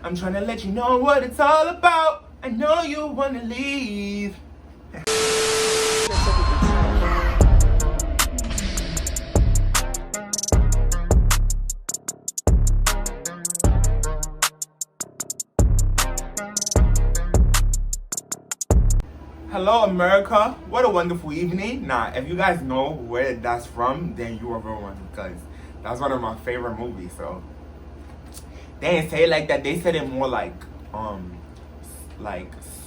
I'm trying to let you know what it's all about. I know you wanna leave. Hello America, what a wonderful evening. Now, if you guys know where that's from, then you are the one, because that's one of my favorite movies. So they didn't say it like that. They said it more like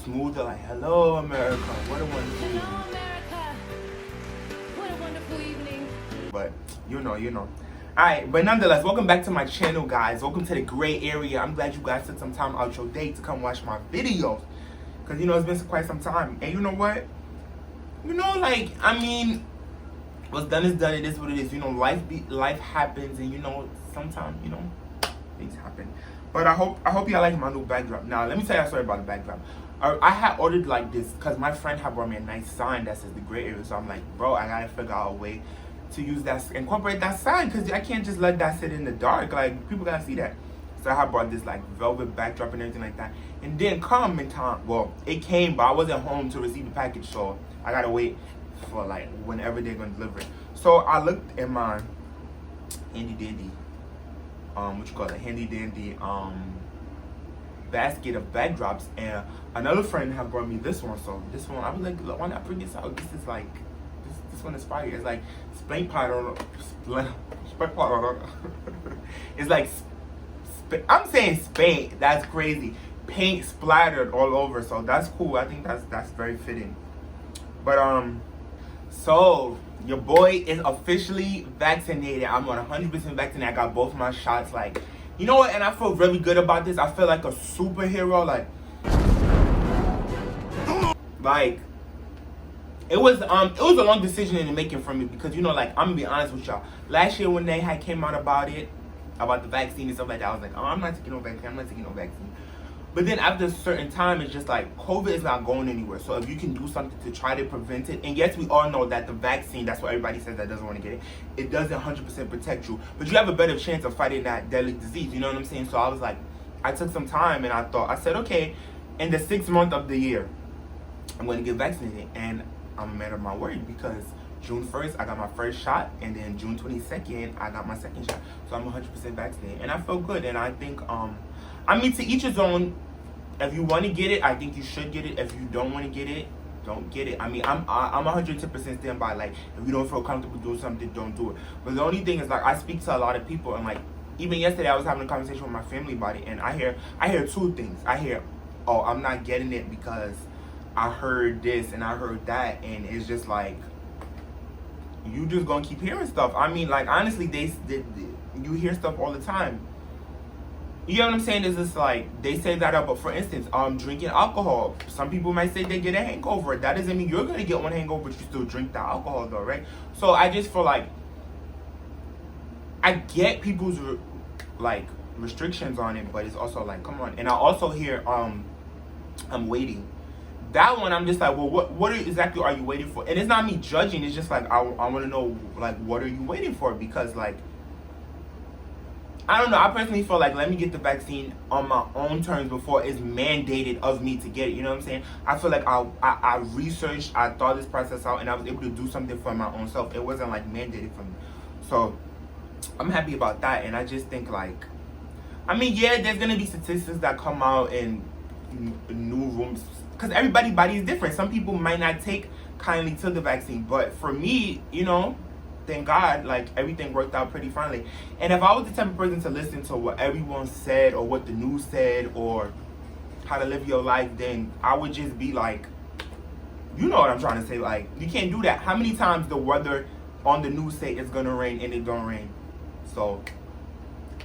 smoother, like hello America, what a wonderful evening. Hello America, what a wonderful evening. But you know. Alright, but nonetheless, welcome back to my channel, guys. Welcome to the gray area. I'm glad you guys took some time out your day to come watch my videos. Because, it's been quite some time. And you know what? What's done is done. It is what it is. Life happens. And, sometimes, things happen. But I hope y'all like my new backdrop. Now, let me tell you a story about the backdrop. I had ordered like this because my friend had brought me a nice sign that says the gray area. So I'm like, bro, I got to figure out a way to use that, incorporate that sign. Because I can't just let that sit in the dark. Like, people got to see that. So I brought this like velvet backdrop and everything like that. And didn't come in time. Well, it came, but I wasn't home to receive the package. So I gotta wait for like whenever they're gonna deliver it. So I looked in my handy dandy, handy dandy basket of backdrops, and another friend had brought me this one. So this one, I was like, look, why not bring this out? This is like, this one is fire. It's like spray powder. It's like, I'm saying paint. That's crazy. Paint splattered all over. So that's cool. I think that's very fitting. But so your boy is officially vaccinated. I'm 100% vaccinated. I got both my shots. Like, you know what? And I feel really good about this. I feel like a superhero. Like it was a long decision in the making for me, because I'm gonna be honest with y'all. Last year when they had came out about the vaccine and stuff like that, I was like, oh, I'm not taking no vaccine. But then after a certain time, it's just like, COVID is not going anywhere. So if you can do something to try to prevent it, and yes, we all know that the vaccine, that's what everybody says that doesn't want to get it, it doesn't 100% protect you. But you have a better chance of fighting that deadly disease, you know what I'm saying? So I was like, I took some time and I said, okay, in the 6th month of the year, I'm going to get vaccinated. And I'm a man of my word, because June 1st, I got my first shot, and then June 22nd, I got my second shot. So I'm 100% vaccinated, and I feel good. And I think, to each his own. If you want to get it, I think you should get it. If you don't want to get it, don't get it. I'm 110% stand by. Like, if you don't feel comfortable doing something, don't do it. But the only thing is, like, I speak to a lot of people, and like, even yesterday, I was having a conversation with my family about it, and I hear two things. I hear, oh, I'm not getting it because I heard this and I heard that, and it's just like, you just gonna keep hearing stuff. Like, honestly, you hear stuff all the time. You know what I'm saying? It's just like, they say that, but for instance, drinking alcohol. Some people might say they get a hangover. That doesn't mean you're gonna get one hangover, but you still drink the alcohol though, right? So I just feel like, I get people's like restrictions on it, but it's also like, come on. And I also hear I'm waiting. That one, I'm just like, well, what exactly are you waiting for? And it's not me judging. It's just like, I want to know, like, what are you waiting for? Because, like, I don't know. I personally feel like, let me get the vaccine on my own terms before it's mandated of me to get it. You know what I'm saying? I feel like I researched, I thought this process out, and I was able to do something for my own self. It wasn't like mandated for me. So I'm happy about that. And I just think, like, yeah, there's gonna be statistics that come out in new rooms, because everybody's body is different. Some people might not take kindly to the vaccine, but for me, thank God, like, everything worked out pretty finally. And if I was the type of person to listen to what everyone said, or what the news said, or how to live your life, then I would just be like, you know what I'm trying to say, like, you can't do that. How many times the weather on the news say it's gonna rain and it don't rain? So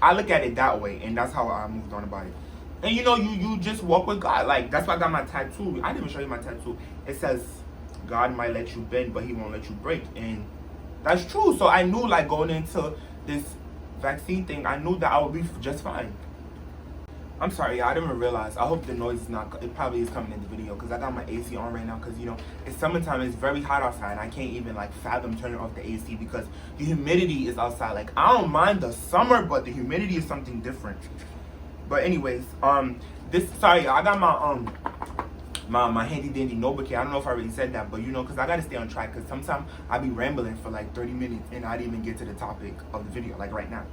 I look at it that way, and that's how I moved on about it. And you just walk with God. Like, that's why I got my tattoo. I didn't even show you my tattoo. It says, God might let you bend, but he won't let you break. And that's true. So I knew, like, going into this vaccine thing, I knew that I would be just fine. I'm sorry, I didn't even realize. I hope the noise is not, it probably is coming in the video, because I got my AC on right now, because, it's summertime, it's very hot outside, and I can't even, like, fathom turning off the AC, because the humidity is outside. Like, I don't mind the summer, but the humidity is something different. But anyways, sorry, I got my handy dandy notebook here. I don't know if I already said that, but you know, because I gotta stay on track, because sometimes I be rambling for like 30 minutes and I didn't even get to the topic of the video, like right now.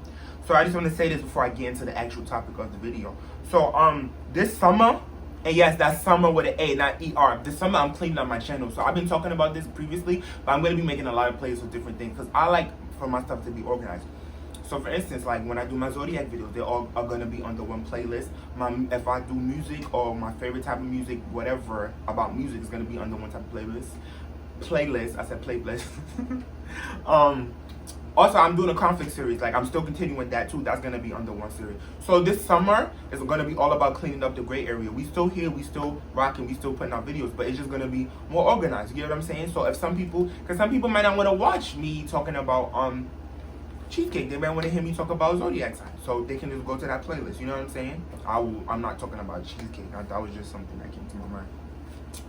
So I just want to say this before I get into the actual topic of the video. So this summer, and yes, that's summer with an A, not ER. This summer I'm cleaning up my channel. So I've been talking about this previously, but I'm gonna be making a lot of playlists with different things because I like for my stuff to be organized. So for instance, like when I do my Zodiac videos, they all are gonna be under one playlist. If I do music or my favorite type of music, whatever about music is gonna be under one type of playlist. I said playlist. Also, I'm doing a conflict series. Like I'm still continuing that too. That's gonna be under one series. So this summer is gonna be all about cleaning up the gray area. We still here, we still rocking, we still putting out videos, but it's just gonna be more organized. You get what I'm saying? So if because some people might not want to watch me talking about cheesecake, they might want to hear me talk about zodiac signs, so they can just go to that playlist. You know what I'm saying? I'm not talking about cheesecake. That was just something that came to my mind.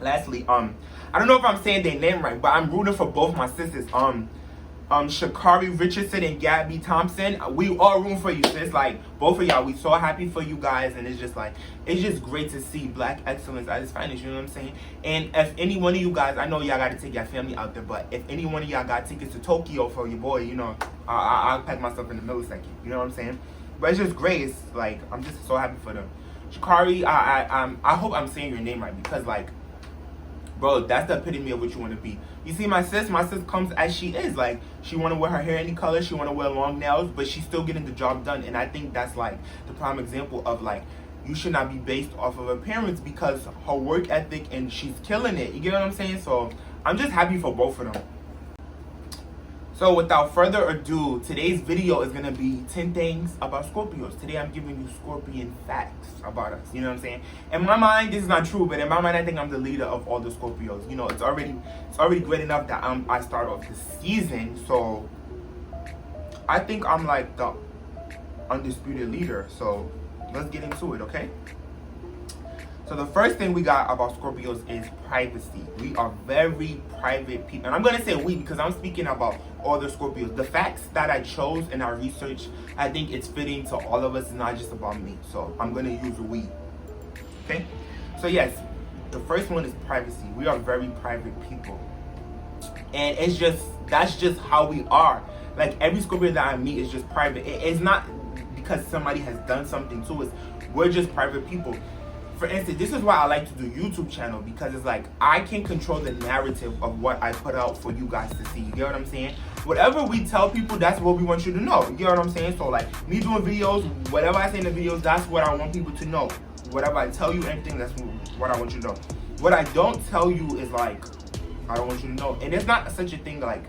Lastly, I don't know if I'm saying their name right, but I'm rooting for both my sisters. Shakari Richardson and Gabby Thompson. We all room for you, sis. Like both of y'all, we so happy for you guys, and it's just like it's just great to see black excellence at its finest. You know what I'm saying? And if any one of you guys, I know y'all got to take your family out there, but if any one of y'all got tickets to Tokyo for your boy, you know, I'll pack myself in the millisecond. You know what I'm saying? But it's just great. It's like I'm just so happy for them. Shakari, I hope I'm saying your name right, because like, bro, that's the epitome of what you want to be. You see, my sis comes as she is. Like, she want to wear her hair any color, she want to wear long nails, but she's still getting the job done. And I think that's like the prime example of like, you should not be based off of appearance, because her work ethic, and she's killing it. You get what I'm saying? So I'm just happy for both of them. So without further ado, today's video is going to be 10 things about Scorpios. Today I'm giving you Scorpion facts about us. You know what I'm saying? In my mind, this is not true, but in my mind, I think I'm the leader of all the Scorpios. You know, it's already great enough that I start off the season. So I think I'm like the undisputed leader. So let's get into it, okay? So the first thing we got about Scorpios is privacy. We are very private people. And I'm going to say we because I'm speaking about all the Scorpios. The facts that I chose in our research, I think it's fitting to all of us. It's not just about me. So I'm going to use we. Okay? So yes, the first one is privacy. We are very private people. And that's just how we are. Like every Scorpio that I meet is just private. It's not because somebody has done something to us. We're just private people. For instance, this is why I like to do YouTube channel, because it's like I can control the narrative of what I put out for you guys to see. You get what I'm saying? Whatever we tell people, that's what we want you to know. You get what I'm saying? So like me doing videos, whatever I say in the videos, that's what I want people to know. Whatever I tell you, everything, that's what I want you to know. What I don't tell you is like, I don't want you to know. And there's not such a thing like,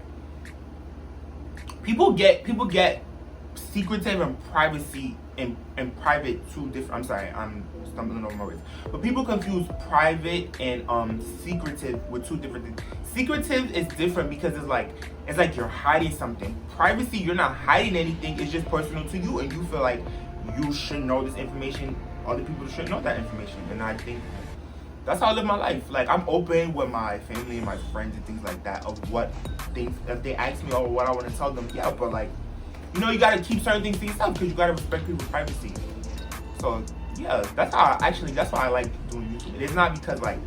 people get secretive and privacy and private two different. I'm sorry, I'm stumbling over my words. But people confuse private and secretive with two different things. Secretive is different because it's like you're hiding something. Privacy, you're not hiding anything. It's just personal to you, and you feel like you should know this information. Other people should know that information, and I think that's how I live my life. Like I'm open with my family and my friends and things like that of what things, if they ask me or what I want to tell them. Yeah, but like, you know, you gotta keep certain things to yourself because you gotta respect people's privacy. So yeah, that's why I like doing YouTube. It's not because like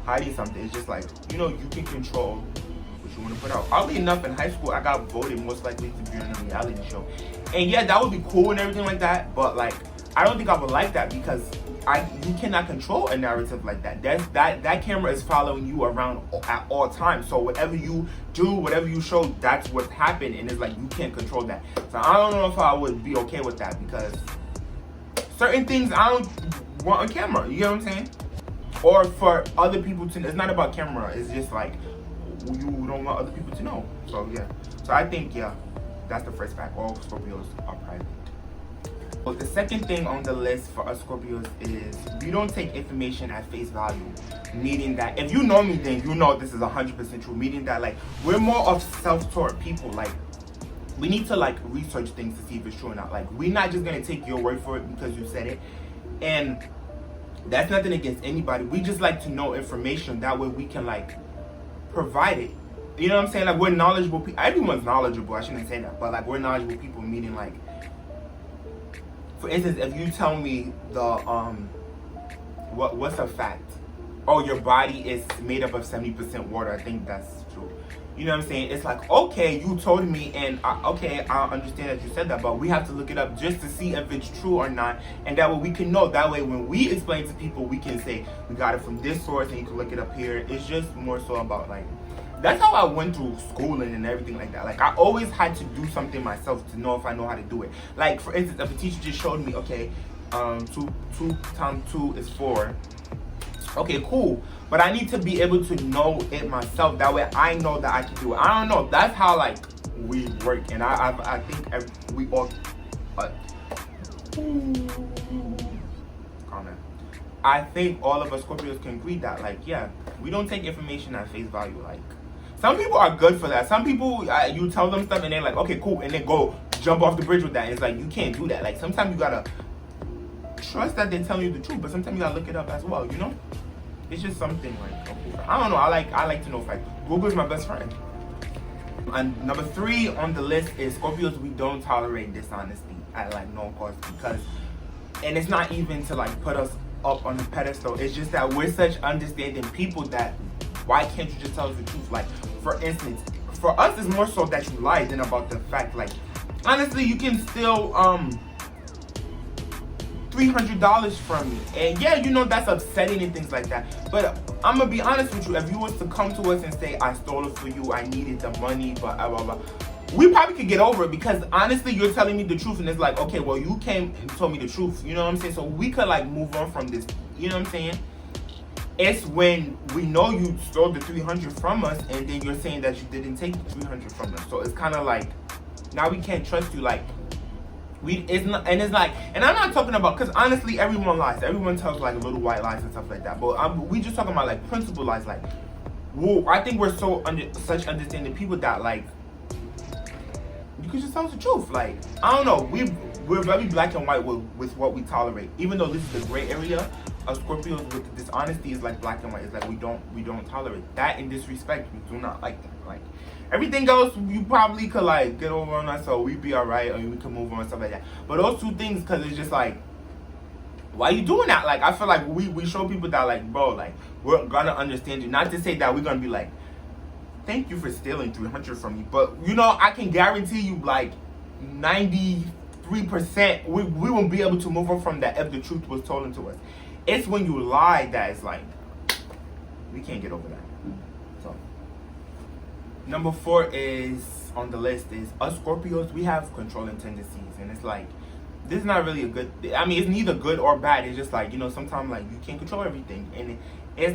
hiding something. It's just like, you know, you can control what you want to put out. Oddly enough, in high school, I got voted most likely to be on a reality show, and yeah, that would be cool and everything like that. But like, I don't think I would like that because you cannot control a narrative like that. That camera is following you around at all times. So whatever you do, whatever you show, that's what happened, and it's like you can't control that. So I don't know if I would be okay with that because certain things I don't want on camera. You get what I'm saying? Or for other people to. It's not about camera. It's just like you don't want other people to know. So yeah. So I think that's the first fact. All Scorpios are private. Well, the second thing on the list for us Scorpios is we don't take information at face value. Meaning that if you know me, then you know this is 100% true. Meaning that like we're more of self-taught people. Like we need to like research things to see if it's true or not. Like we're not just gonna take your word for it because you said it. And that's nothing against anybody. We just like to know information. That way we can like provide it. You know what I'm saying? Like we're knowledgeable people. Everyone's knowledgeable. I shouldn't say that, but like we're knowledgeable people. Meaning like, for instance, if you tell me the what's a fact? Oh, your body is made up of 70% water. I think that's true. You know what I'm saying? It's like, okay, you told me, and okay, I understand that you said that, but we have to look it up just to see if it's true or not, and that way we can know. That way, when we explain to people, we can say we got it from this source, and you can look it up here. It's just more so about like, that's how I went through schooling and everything like that. Like, I always had to do something myself to know if I know how to do it. Like, for instance, if a teacher just showed me, okay, 2 times 2 is 4. Okay, cool. But I need to be able to know it myself. That way I know that I can do it. I don't know. That's how, like, we work. And I think we all... comment. I think all of us Scorpios can agree that, like, yeah, we don't take information at face value. Like, some people are good for that. Some people, you tell them stuff and they're like, okay, cool. And they go jump off the bridge with that. And it's like, you can't do that. Like, sometimes you gotta trust that they're telling you the truth, but sometimes you gotta look it up as well, you know? It's just something like, okay, I don't know, I like to know facts. Google's my best friend. And number 3 on the list is Scorpios, we don't tolerate dishonesty at like no cost, because, and it's not even to like put us up on the pedestal, it's just that we're such understanding people that why can't you just tell us the truth? Like, for instance, for us it's more so that you lie than about the fact. Like, honestly, you can still $300 from me, and yeah, you know that's upsetting and things like that, but I'm gonna be honest with you. If you was to come to us and say I stole it for you, I needed the money, but blah blah blah, we probably could get over it, because honestly you're telling me the truth, and it's like, okay, well, you came and told me the truth, you know what I'm saying? So we could like move on from this, you know what I'm saying? It's when we know you stole the 300 from us, and then you're saying that you didn't take the 300 from us, so it's kind of like, now we can't trust you. Like, it's not, and it's like, and I'm not talking about, because honestly everyone lies, everyone tells like little white lies and stuff like that, but we just talking about like principle lies. Like, well, I think we're so such understanding people that like, you could just tell us the truth. Like, I don't know, we're very black and white with what we tolerate, even though this is the gray area of Scorpios. With the dishonesty is like black and white. It's like we don't tolerate that. In disrespect, we do not like that. Like, everything else you probably could like get over on us, so we'd be alright, or we could move on and stuff like that. But those two things, because it's just like, why are you doing that? Like, I feel like we show people that like, bro, like, we're gonna understand you. Not to say that we're gonna be like, thank you for stealing 300 from me, but you know, I can guarantee you like 93% we won't be able to move on from that if the truth was told to us. It's when you lie that it's like, we can't get over that. So number 4 is on the list is us Scorpios, we have controlling tendencies, and it's like, this is not really a good, I mean, it's neither good or bad. It's just like, you know, sometimes like you can't control everything, and it's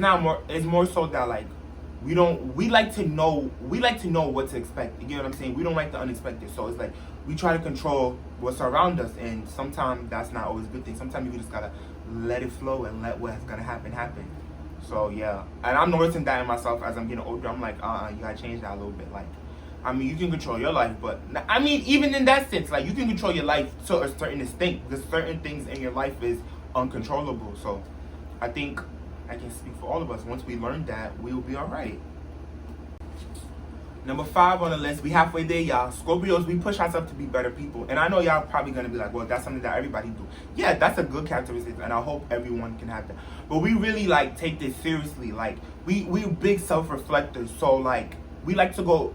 more so that like, we like to know what to expect. You get what I'm saying? We don't like the unexpected. So it's like, we try to control what's around us, and sometimes that's not always a good thing. Sometimes you just gotta let it flow and let what's gonna happen. So yeah, and I'm noticing that in myself as I'm getting older. I'm like, you gotta change that a little bit. Like, I mean, you can control your life, but I mean, even in that sense, like, you can control your life to a certain extent, because certain things in your life is uncontrollable. So I think I can speak for all of us. Once we learn that, we'll be all right. Number 5 on the list, we halfway there, y'all. Scorpios, we push ourselves to be better people. And I know y'all probably gonna be like, well, that's something that everybody do. Yeah, that's a good characteristic, and I hope everyone can have that. But we really like take this seriously. Like, we're big self-reflectors. So like, we like to go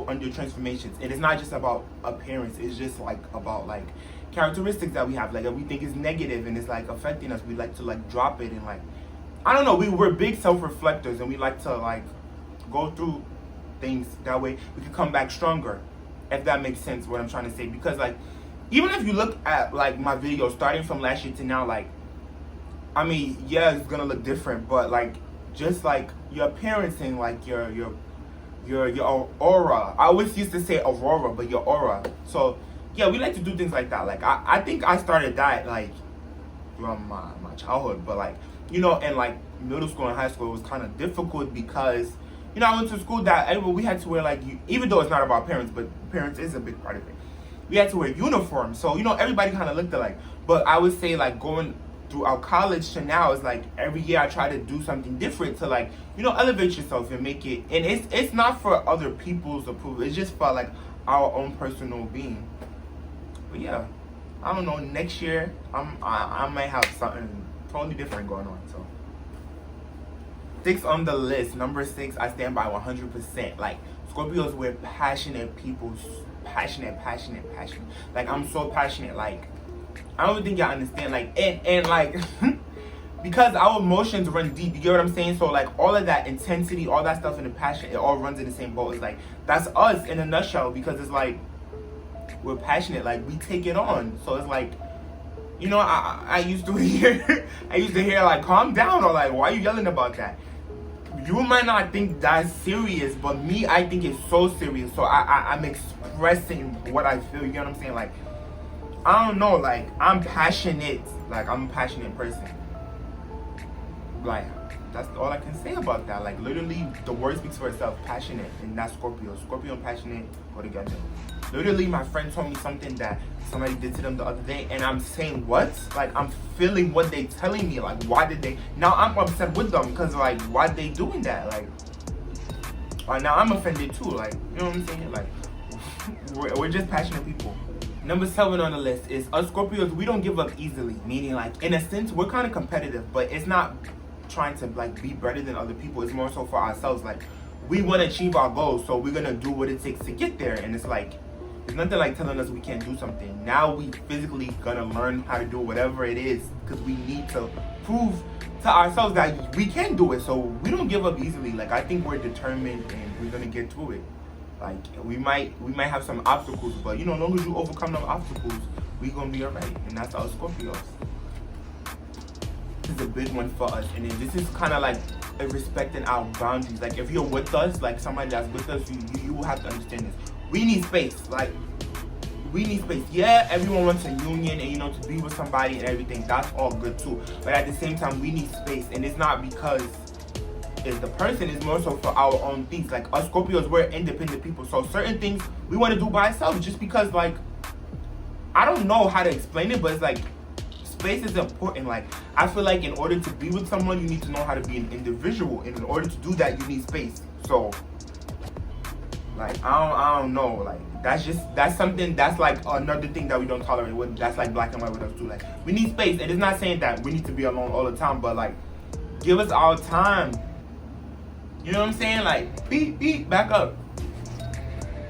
under transformations, and it's not just about appearance. It's just like about like characteristics that we have. Like, if we think it's negative and it's like affecting us, we like to like drop it, and like, I don't know, we're big self-reflectors, and we like to like go through things that way we can come back stronger, if that makes sense what I'm trying to say. Because like, even if you look at like my videos starting from last year to now, like, I mean, yeah, it's gonna look different, but like, just like your appearance and like your aura. I always used to say aurora, but your aura. So yeah, we like to do things like that. Like, I think I started that like from my childhood, but like, you know, in like middle school and high school, it was kind of difficult, because, you know, I went to school that we had to wear like, even though it's not about parents, but parents is a big part of it, we had to wear uniforms. So, you know, everybody kind of looked alike. But I would say like, going throughout college to now, is like every year I try to do something different to like, you know, elevate yourself and make it, and it's not for other people's approval, it's just for like our own personal being. But yeah, I don't know, next year I might have something totally different going on. So 6 on the list, number 6, I stand by 100%. Like, Scorpios, we're passionate people, passionate. Like, I'm so passionate. Like, I don't think y'all understand. Like, and like, because our emotions run deep. You get what I'm saying? So like, all of that intensity, all that stuff, and the passion, it all runs in the same boat. It's like, that's us in a nutshell. Because it's like, we're passionate. Like, we take it on. So it's like, you know, I used to hear, like, calm down, or like, why are you yelling about that? You might not think that's serious, but me, I think it's so serious. So I'm expressing what I feel. You get what I'm saying? Like, I don't know. Like, I'm passionate. Like, I'm a passionate person. Like, that's all I can say about that. Like, literally, the word speaks for itself. Passionate, and that's Scorpio. Scorpio and passionate go together. Literally, my friend told me something that somebody did to them the other day, and I'm saying, what? Like, I'm feeling what they telling me. Like, why did they? Now I'm upset with them because, like, why they doing that? Like, now I'm offended too. Like, you know what I'm saying? Like, we're just passionate people. Number 7 on the list is us Scorpios. We don't give up easily. Meaning, like, in a sense, we're kind of competitive, but it's not trying to like be better than other people. It's more so for ourselves. Like, we want to achieve our goals, so we're gonna do what it takes to get there. And it's like, there's nothing like telling us we can't do something. Now we physically gonna learn how to do whatever it is, because we need to prove to ourselves that we can do it. So we don't give up easily. Like, I think we're determined and we're gonna get through it. Like, we might have some obstacles, but you know, as long as you overcome those obstacles, we gonna be alright. And that's our Scorpios. This is a big one for us, and then this is kind of like respecting our boundaries. Like, if you're with us, like somebody that's with us, you will have to understand this. We need space. Like, we need space. Yeah, everyone wants a union and, you know, to be with somebody and everything. That's all good too. But at the same time, we need space, and it's not because it's the person. It's more so for our own things. Like, us Scorpios, we're independent people. So certain things we want to do by ourselves, just because, like, I don't know how to explain it, but it's like, space is important. Like, I feel like in order to be with someone, you need to know how to be an individual, and in order to do that, you need space. So, like, I don't know. Like, that's something that's like another thing that we don't tolerate. That's like black and white with us too. Like, we need space, and it's not saying that we need to be alone all the time, but like, give us our time. You know what I'm saying? Like, beep, back up.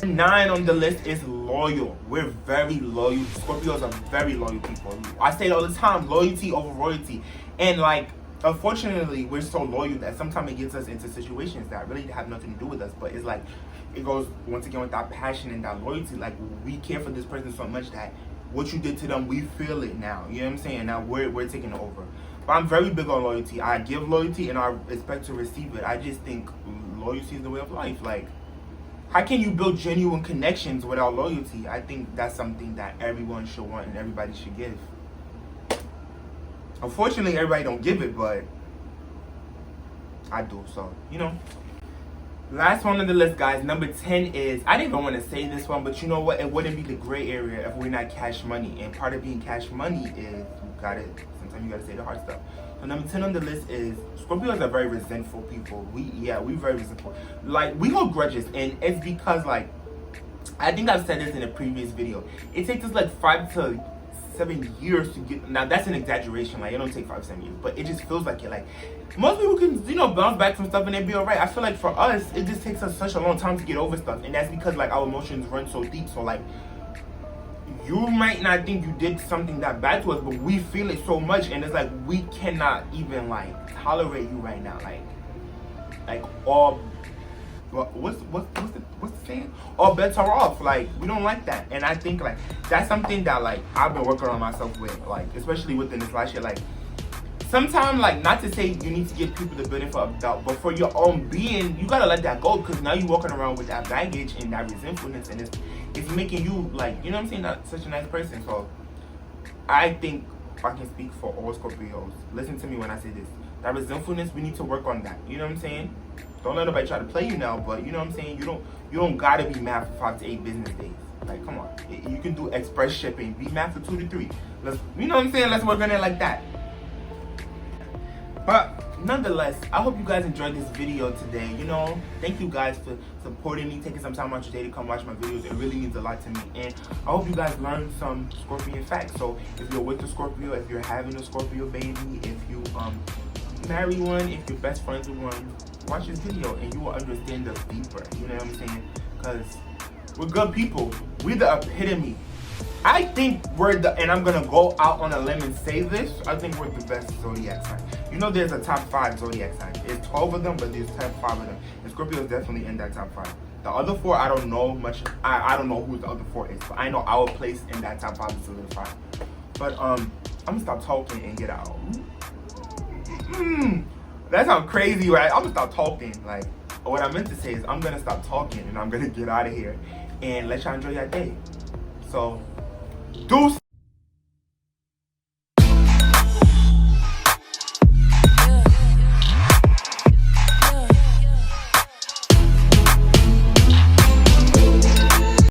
9 on the list is loyal. We're very loyal. Scorpios are very loyal people. I say it all the time, loyalty over royalty. And like, unfortunately, we're so loyal that sometimes it gets us into situations that really have nothing to do with us. But it's like, it goes once again with that passion and that loyalty. Like, we care for this person so much that what you did to them, we feel it now. You know what I'm saying? Now we're taking it over. But I'm very big on loyalty. I give loyalty and I expect to receive it. I just think loyalty is the way of life. Like, how can you build genuine connections without loyalty? I think that's something that everyone should want and everybody should give. Unfortunately, everybody don't give it, but I do. So, you know. Last one on the list, guys. Number 10 is, I didn't even want to say this one, but you know what? It wouldn't be the gray area if we're not cash money. And part of being cash money is sometimes you gotta say the hard stuff. So number 10 on the list is, Scorpios are very resentful people. We very resentful. Like, we hold grudges, and it's because, like, I think I've said this in a previous video. It takes us like 5 to 7 years to get. Now that's an exaggeration. Like, it don't take 5 to 7 years, but it just feels like it. Like, most people can, you know, bounce back from stuff and they be alright. I feel like for us, it just takes us such a long time to get over stuff, and that's because like our emotions run so deep. So like, you might not think you did something that bad to us, but we feel it so much, and it's like, we cannot even like tolerate you right now. Like all, what's the saying? All bets are off. Like, we don't like that, and I think like that's something that like I've been working on myself with, like especially within this last year. Like, sometimes, like, not to say you need to give people the benefit of doubt, but for your own being, you gotta let that go, because now you're walking around with that baggage and that resentfulness, and it's making you, like, you know what I'm saying, not such a nice person. So I think if I can speak for all Scorpios, listen to me when I say this. That resentfulness, we need to work on that. You know what I'm saying? Don't let nobody try to play you now, but you know what I'm saying? You don't gotta be mad for 5 to 8 business days. Like, come on. You can do express shipping. Be mad for 2 to 3. You know what I'm saying? Let's work on it like that. But nonetheless, I hope you guys enjoyed this video today. You know, thank you guys for supporting me, taking some time out your day to come watch my videos. It really means a lot to me, and I hope you guys learned some Scorpion facts. So if you're with a Scorpio, if you're having a Scorpio baby, if you marry one, if you're best friends with one, watch this video and you will understand us deeper. You know what I'm saying? Because we're good people. We're the epitome. I think we're the, and I'm gonna go out on a limb and say this, I think we're the best zodiac sign. You know, there's a top 5 zodiac signs. There's 12 of them, but there's top 5 of them. And Scorpio is definitely in that top 5. The other 4, I don't know much. I don't know who the other 4 is, but I know our place in that top 5 is solidified. But I'm gonna stop talking and get out. That sounds crazy, right? I'm gonna stop talking. Like, what I meant to say is I'm gonna stop talking and I'm gonna get out of here and let y'all enjoy your day. So, deuce.